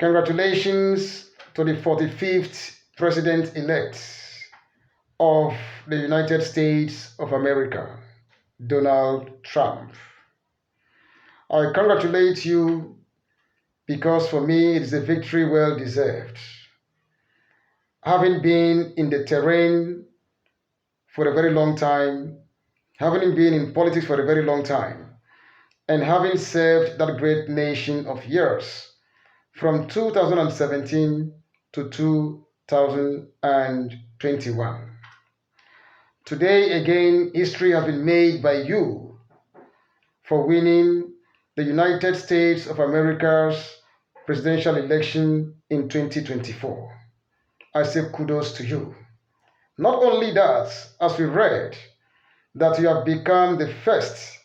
Congratulations to the 45th President-elect of the United States of America, Donald Trump. I congratulate you because for me it is a victory well deserved. Having been in the terrain for a very long time, having been in politics for a very long time, and having served that great nation of years from 2017 to 2021. Today again, history has been made by you for winning the United States of America's presidential election in 2024. I say kudos to you. Not only that, as we read, that you have become the first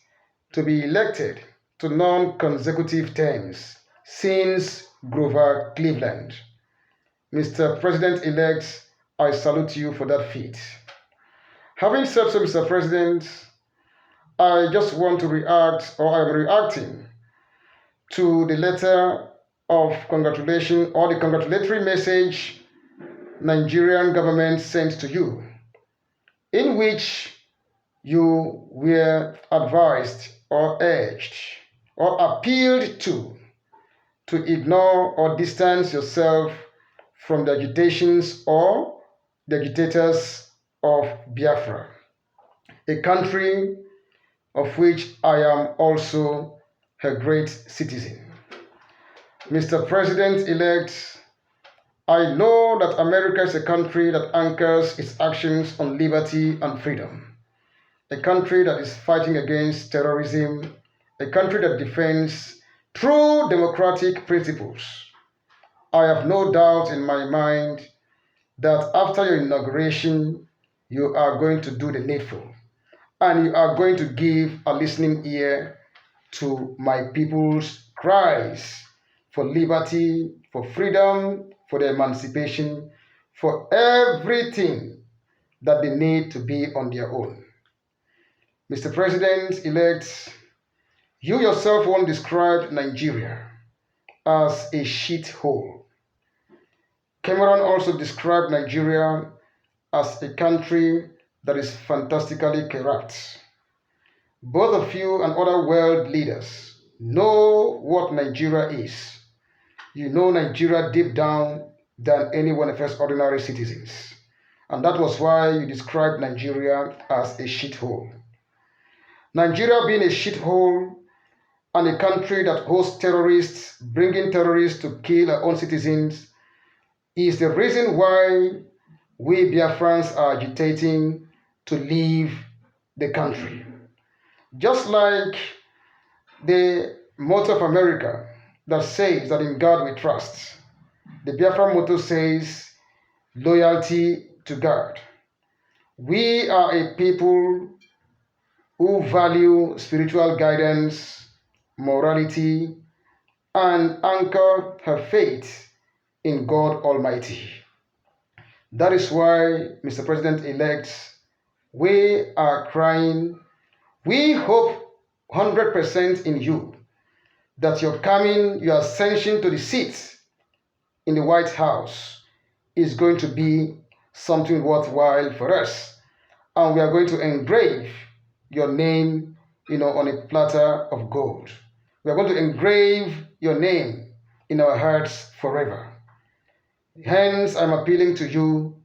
to be elected to non-consecutive terms since Grover Cleveland. Mr. President-elect, I salute you for that feat. Having said so, Mr. President, I just want to react, or I'm reacting to the letter of congratulation or the congratulatory message Nigerian government sent to you, in which you were advised or urged or appealed to ignore or distance yourself from the agitations or the agitators of Biafra, a country of which I am also a great citizen. Mr. President-elect, I know that America is a country that anchors its actions on liberty and freedom, a country that is fighting against terrorism, a country that defends true democratic principles. I have no doubt in my mind that after your inauguration, you are going to do the needful, and you are going to give a listening ear to my people's cries for liberty, for freedom, for their emancipation, for everything that they need to be on their own. Mr. President-elect, you yourself once described Nigeria as a shithole. Cameron also described Nigeria as a country that is fantastically corrupt. Both of you and other world leaders know what Nigeria is. You know Nigeria deep down than any one of us ordinary citizens. And that was why you described Nigeria as a shithole. Nigeria being a shithole and a country that hosts terrorists, bringing terrorists to kill our own citizens, is the reason why we Biafrans are agitating to leave the country. Just like the motto of America that says that in God we trust, the Biafra motto says loyalty to God. We are a people who value spiritual guidance, morality, and anchor her faith in God Almighty. That is why, Mr. President-elect, we are crying. We hope 100% in you that your ascension to the seat in the White House is going to be something worthwhile for us. And we are going to engrave your name, on a platter of gold. We are going to engrave your name in our hearts forever. Hence, I'm appealing to you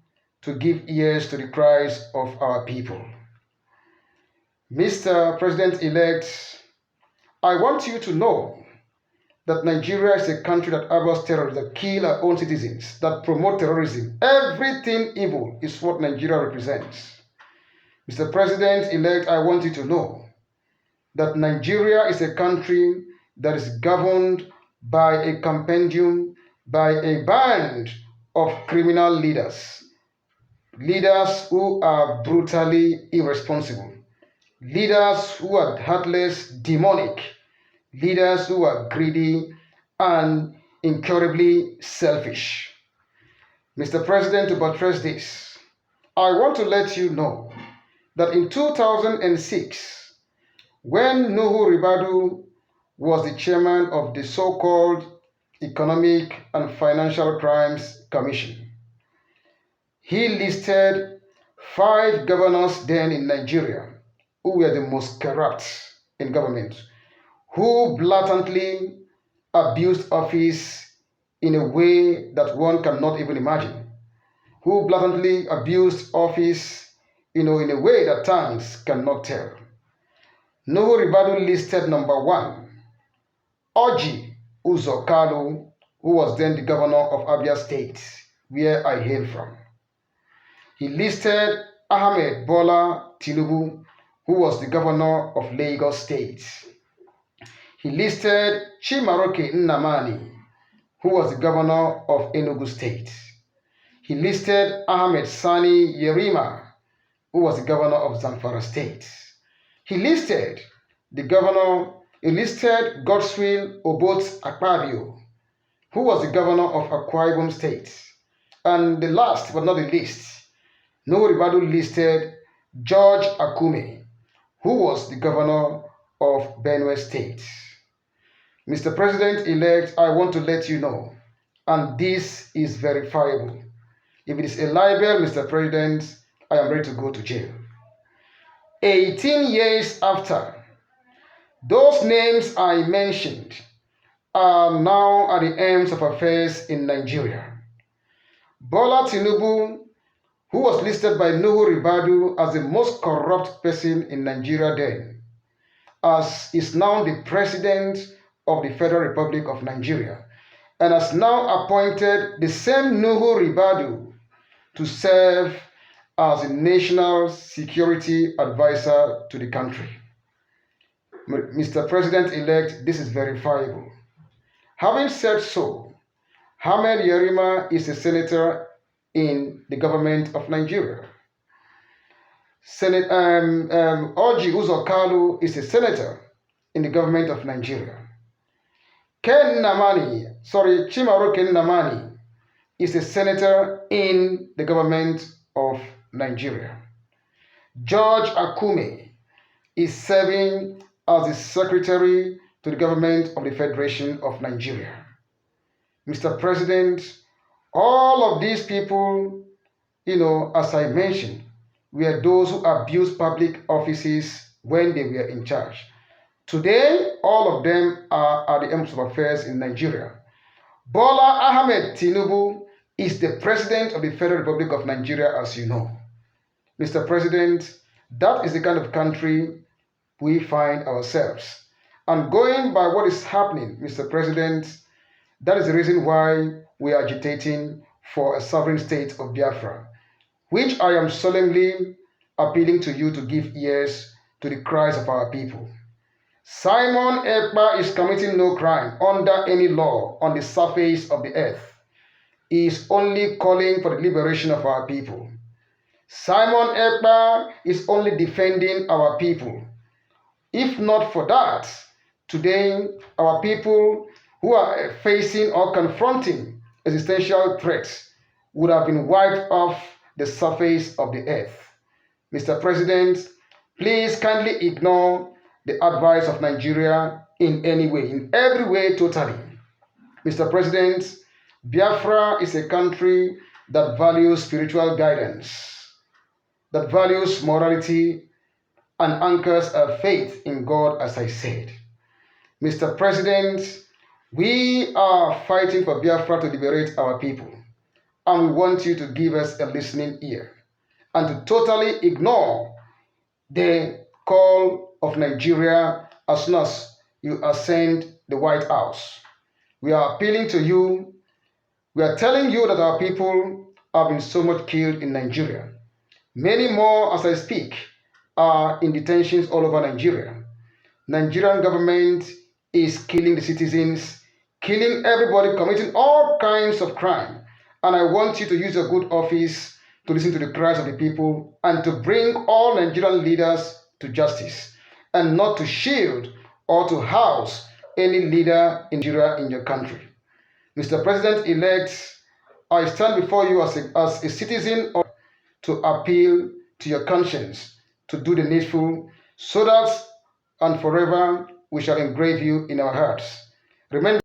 to give ears to the cries of our people. Mr. President-elect, I want you to know that Nigeria is a country that harbors terrorists, that kill our own citizens, that promote terrorism. Everything evil is what Nigeria represents. Mr. President-elect, I want you to know that Nigeria is a country that is governed by a compendium, by a band of criminal leaders, leaders who are brutally irresponsible, leaders who are heartless, demonic, leaders who are greedy and incurably selfish. Mr. President, to buttress this, I want to let you know that in 2006, when Nuhu Ribadu was the chairman of the so-called Economic and Financial Crimes Commission. He listed 5 governors then in Nigeria who were the most corrupt in government, who blatantly abused office in a way that one cannot even imagine, who blatantly abused office, in a way that tongues cannot tell. Nuhu Ribadu listed number 1, Orji Uzo Kalu, who was then the governor of Abia State, where I hail from. He listed Ahmed Bola Tinubu, who was the governor of Lagos State. He listed Chimaroke Nnamani, who was the governor of Enugu State. He listed Ahmed Sani Yerima, who was the governor of Zamfara State. He listed Godswill Obot Akpabio, who was the governor of Akwa Ibom State. And the last but not the least, Nuhu Ribadu listed George Akume, who was the governor of Benue State. Mr. President-elect, I want to let you know, and this is verifiable. If it is a libel, Mr. President, I am ready to go to jail. 18 years after, those names I mentioned are now at the ends of affairs in Nigeria. Bola Tinubu, who was listed by Nuhu Ribadu as the most corrupt person in Nigeria then, is now the president of the Federal Republic of Nigeria, and has now appointed the same Nuhu Ribadu to serve as the National Security Advisor to the country. Mr. President-elect, this is verifiable. Having said so, Ahmed Yerima is a senator in the government of Nigeria. Orji Uzo Kalu is a senator in the government of Nigeria. Chimaroke Nnamani is a senator in the government of Nigeria. George Akume is serving as the secretary to the government of the Federation of Nigeria. Mr. President, all of these people, as I mentioned, were those who abused public offices when they were in charge. Today, all of them are at the ends of affairs in Nigeria. Bola Ahmed Tinubu is the president of the Federal Republic of Nigeria, as you know. Mr. President, that is the kind of country we find ourselves. And going by what is happening, Mr. President, that is the reason why we are agitating for a sovereign state of Biafra, which I am solemnly appealing to you to give ears to the cries of our people. Simon Ekpa is committing no crime under any law on the surface of the earth. He is only calling for the liberation of our people. Simon Ekpa is only defending our people. If not for that, today our people who are facing or confronting existential threats would have been wiped off the surface of the earth. Mr. President, please kindly ignore the advice of Nigeria in any way, in every way, totally. Mr. President, Biafra is a country that values spiritual guidance, that values morality, and anchors our faith in God, as I said. Mr. President, we are fighting for Biafra to liberate our people, and we want you to give us a listening ear and to totally ignore the call of Nigeria as soon as you ascend the White House. We are appealing to you. We are telling you that our people have been so much killed in Nigeria. Many more, as I speak, are in detentions all over Nigeria. Nigerian government is killing the citizens, killing everybody, committing all kinds of crime. And I want you to use your good office to listen to the cries of the people and to bring all Nigerian leaders to justice, and not to shield or to house any leader in Nigeria in your country. Mr. President-elect, I stand before you as a citizen to appeal to your conscience to do the needful, so that and forever we shall engrave you in our hearts. Remember